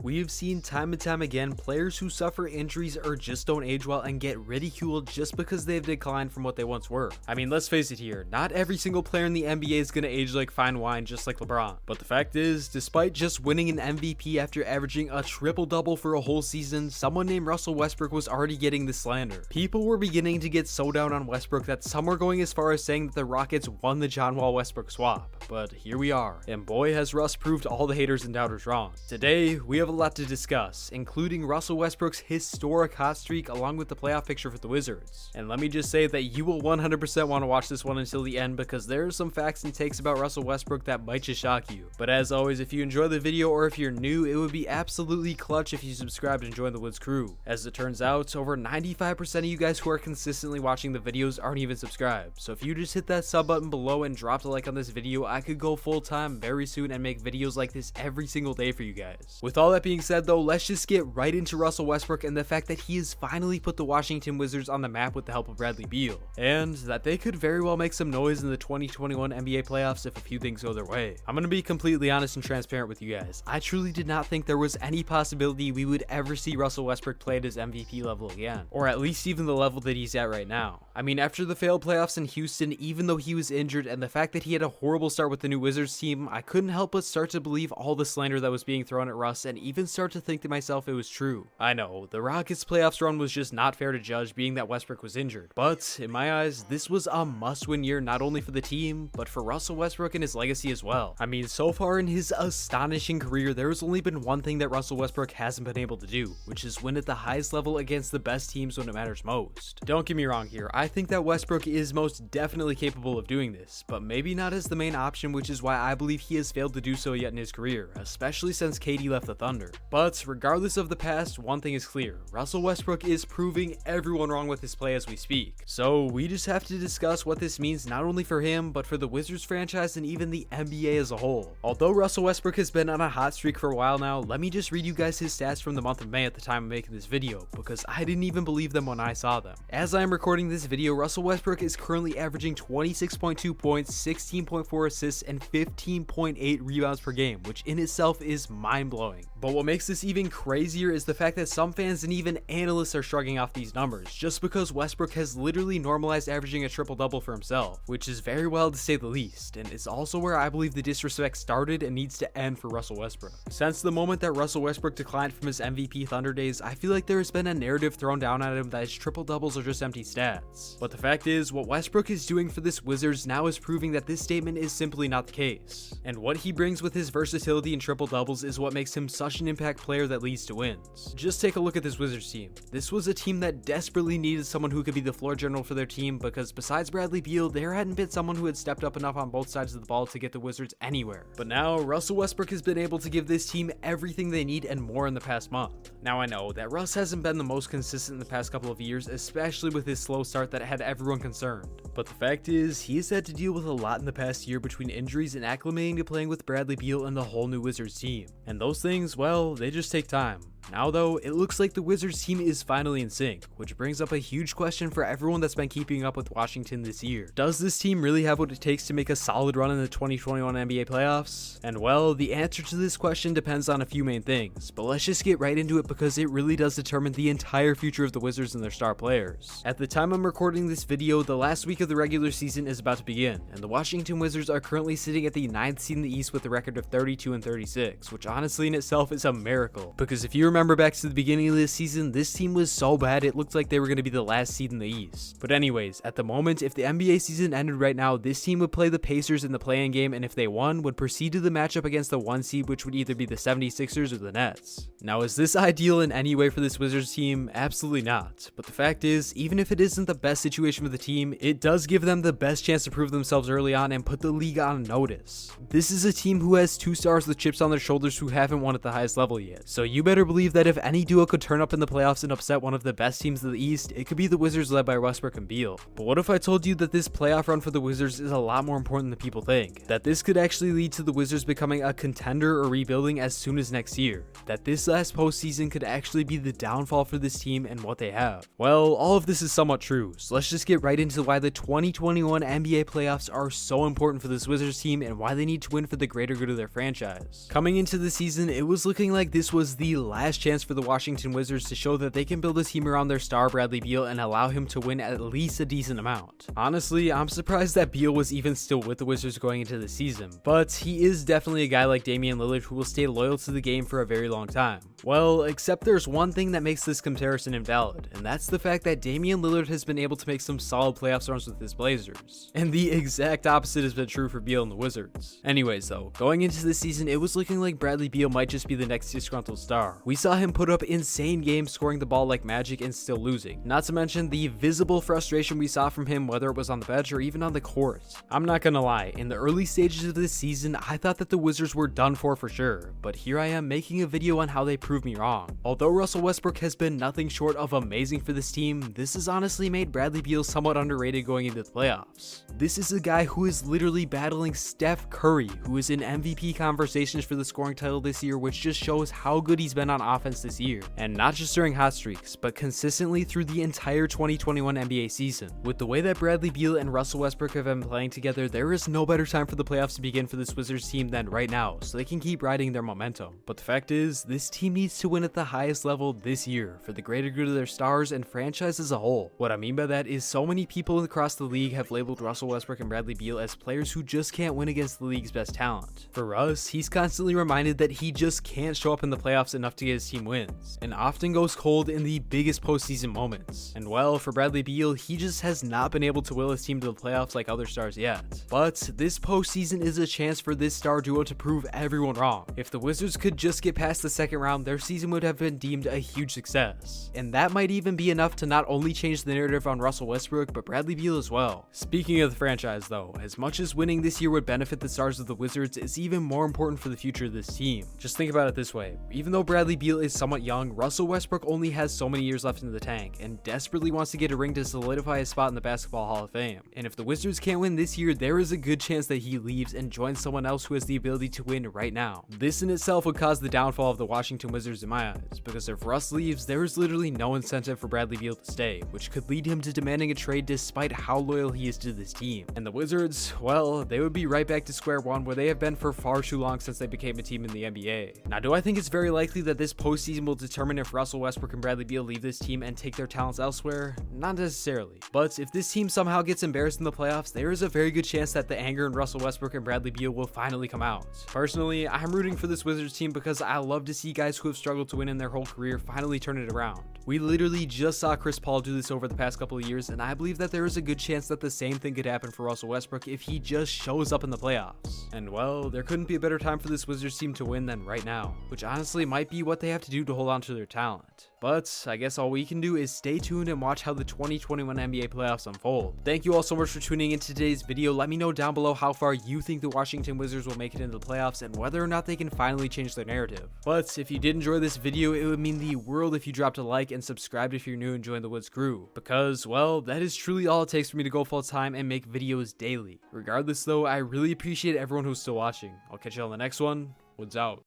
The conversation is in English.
We have seen time and time again players who suffer injuries or just don't age well and get ridiculed just because they've declined from what they once were. I mean, let's face it here, not every single player in the NBA is going to age like fine wine just like LeBron. But the fact is, despite just winning an MVP after averaging a triple-double for a whole season, someone named Russell Westbrook was already getting the slander. People were beginning to get so down on Westbrook that some were going as far as saying that the Rockets won the John Wall Westbrook swap. But here we are, and boy has Russ proved all the haters and doubters wrong. Today, we have a lot to discuss, including Russell Westbrook's historic hot streak along with the playoff picture for the Wizards. And let me just say that you will 100% want to watch this one until the end because there are some facts and takes about Russell Westbrook that might just shock you. But as always, if you enjoy the video or if you're new, it would be absolutely clutch if you subscribed and joined the Woods crew. As it turns out, over 95% of you guys who are consistently watching the videos aren't even subscribed. So if you just hit that sub button below and dropped a like on this video, I could go full time very soon and make videos like this every single day for you guys. With all that being said though, let's just get right into Russell Westbrook and the fact that he has finally put the Washington Wizards on the map with the help of Bradley Beal, and that they could very well make some noise in the 2021 NBA playoffs if a few things go their way. I'm gonna be completely honest and transparent with you guys. I truly did not think there was any possibility we would ever see Russell Westbrook play at his MVP level again, or at least even the level that he's at right now. I mean, after the failed playoffs in Houston, even though he was injured, and the fact that he had a horrible start with the new Wizards team, I couldn't help but start to believe all the slander that was being thrown at Russ and even start to think to myself it was true. I know, the Rockets playoffs run was just not fair to judge being that Westbrook was injured, but in my eyes, this was a must-win year not only for the team, but for Russell Westbrook and his legacy as well. I mean, so far in his astonishing career, there has only been one thing that Russell Westbrook hasn't been able to do, which is win at the highest level against the best teams when it matters most. Don't get me wrong here, I think that Westbrook is most definitely capable of doing this, but maybe not as the main option, which is why I believe he has failed to do so yet in his career, especially since KD left the Thunder. But regardless of the past, one thing is clear, Russell Westbrook is proving everyone wrong with his play as we speak. So we just have to discuss what this means not only for him, but for the Wizards franchise and even the NBA as a whole. Although Russell Westbrook has been on a hot streak for a while now, let me just read you guys his stats from the month of May at the time of making this video, because I didn't even believe them when I saw them. As I am recording this video, Russell Westbrook is currently averaging 26.2 points, 16.4 assists, and 15.8 rebounds per game, which in itself is mind-blowing. But what makes this even crazier is the fact that some fans and even analysts are shrugging off these numbers, just because Westbrook has literally normalized averaging a triple-double for himself, which is very wild to say the least, and it's also where I believe the disrespect started and needs to end for Russell Westbrook. Since the moment that Russell Westbrook declined from his MVP Thunder days, I feel like there has been a narrative thrown down at him that his triple-doubles are just empty stats. But the fact is, what Westbrook is doing for this Wizards now is proving that this statement is simply not the case. And what he brings with his versatility in triple-doubles is what makes him such an impact player that leads to wins. Just take a look at this Wizards team. This was a team that desperately needed someone who could be the floor general for their team, because besides Bradley Beal, there hadn't been someone who had stepped up enough on both sides of the ball to get the Wizards anywhere. But now, Russell Westbrook has been able to give this team everything they need and more in the past month. Now I know that Russ hasn't been the most consistent in the past couple of years, especially with his slow start that had everyone concerned. But the fact is, he has had to deal with a lot in the past year between injuries and acclimating to playing with Bradley Beal and the whole new Wizards team. And those things, well, they just take time. Now though, it looks like the Wizards team is finally in sync, which brings up a huge question for everyone that's been keeping up with Washington this year. Does this team really have what it takes to make a solid run in the 2021 NBA playoffs? And well, the answer to this question depends on a few main things, but let's just get right into it because it really does determine the entire future of the Wizards and their star players. At the time I'm recording this video, the last week of the regular season is about to begin, and the Washington Wizards are currently sitting at the 9th seed in the East with a record of 32-36, which honestly in itself is a miracle, because if you remember back to the beginning of this season, this team was so bad it looked like they were going to be the last seed in the East. But anyways, at the moment, if the NBA season ended right now, this team would play the Pacers in the play-in game, and if they won, would proceed to the matchup against the 1 seed, which would either be the 76ers or the Nets. Now, is this ideal in any way for this Wizards team? Absolutely not. But the fact is, even if it isn't the best situation for the team, it does give them the best chance to prove themselves early on and put the league on notice. This is a team who has 2 stars with chips on their shoulders who haven't won at the highest level yet, so you better believe that if any duo could turn up in the playoffs and upset one of the best teams in the East, it could be the Wizards led by Westbrook and Beal. But what if I told you that this playoff run for the Wizards is a lot more important than people think? That this could actually lead to the Wizards becoming a contender or rebuilding as soon as next year? That this last postseason could actually be the downfall for this team and what they have? Well, all of this is somewhat true, so let's just get right into why the 2021 NBA playoffs are so important for this Wizards team and why they need to win for the greater good of their franchise. Coming into the season, it was looking like this was the last chance for the Washington Wizards to show that they can build a team around their star Bradley Beal and allow him to win at least a decent amount. Honestly, I'm surprised that Beal was even still with the Wizards going into the season, but he is definitely a guy like Damian Lillard who will stay loyal to the game for a very long time. Well, except there's one thing that makes this comparison invalid, and that's the fact that Damian Lillard has been able to make some solid playoff runs with his Blazers. And the exact opposite has been true for Beal and the Wizards. Anyways though, going into the season, it was looking like Bradley Beal might just be the next disgruntled star. We saw him put up insane games scoring the ball like magic and still losing. Not to mention the visible frustration we saw from him whether it was on the bench or even on the court. I'm not gonna lie, in the early stages of this season, I thought that the Wizards were done for sure, but here I am making a video on how they proved me wrong. Although Russell Westbrook has been nothing short of amazing for this team, this has honestly made Bradley Beal somewhat underrated going into the playoffs. This is a guy who is literally battling Steph Curry, who is in MVP conversations for the scoring title this year, which just shows how good he's been on offense this year. And not just during hot streaks, but consistently through the entire 2021 NBA season. With the way that Bradley Beal and Russell Westbrook have been playing together, there is no better time for the playoffs to begin for this Wizards team than right now, so they can keep riding their momentum. But the fact is, this team needs to win at the highest level this year for the greater good of their stars and franchise as a whole. What I mean by that is so many people across the league have labeled Russell Westbrook and Bradley Beal as players who just can't win against the league's best talent. For Russ, he's constantly reminded that he just can't show up in the playoffs enough to get his team wins, and often goes cold in the biggest postseason moments. And well, for Bradley Beal, he just has not been able to will his team to the playoffs like other stars yet. But this postseason is a chance for this star duo to prove everyone wrong. If the Wizards could just get past the second round, their season would have been deemed a huge success. And that might even be enough to not only change the narrative on Russell Westbrook, but Bradley Beal as well. Speaking of the franchise though, as much as winning this year would benefit the stars of the Wizards, it's even more important for the future of this team. Just think about it this way, even though Bradley Beal is somewhat young, Russell Westbrook only has so many years left in the tank, and desperately wants to get a ring to solidify his spot in the Basketball Hall of Fame. And if the Wizards can't win this year, there is a good chance that he leaves and joins someone else who has the ability to win right now. This in itself would cause the downfall of the Washington Wizards in my eyes, because if Russ leaves, there is literally no incentive for Bradley Beal to stay, which could lead him to demanding a trade despite how loyal he is to this team. And the Wizards, well, they would be right back to square one where they have been for far too long since they became a team in the NBA. Now, do I think it's very likely that this postseason will determine if Russell Westbrook and Bradley Beal leave this team and take their talents elsewhere? Not necessarily. But if this team somehow gets embarrassed in the playoffs, there is a very good chance that the anger in Russell Westbrook and Bradley Beal will finally come out. Personally, I'm rooting for this Wizards team because I love to see guys who have struggled to win in their whole career finally turn it around. We literally just saw Chris Paul do this over the past couple of years, and I believe that there is a good chance that the same thing could happen for Russell Westbrook if he just shows up in the playoffs. And well, there couldn't be a better time for this Wizards team to win than right now, which honestly might be what they have to do to hold on to their talent. But I guess all we can do is stay tuned and watch how the 2021 NBA playoffs unfold. Thank you all so much for tuning in to today's video. Let me know down below how far you think the Washington Wizards will make it into the playoffs and whether or not they can finally change their narrative. But if you did enjoy this video, it would mean the world if you dropped a like and subscribed if you're new and joined the Woods crew. Because, well, that is truly all it takes for me to go full time and make videos daily. Regardless though, I really appreciate everyone who's still watching. I'll catch you on the next one. Woods out.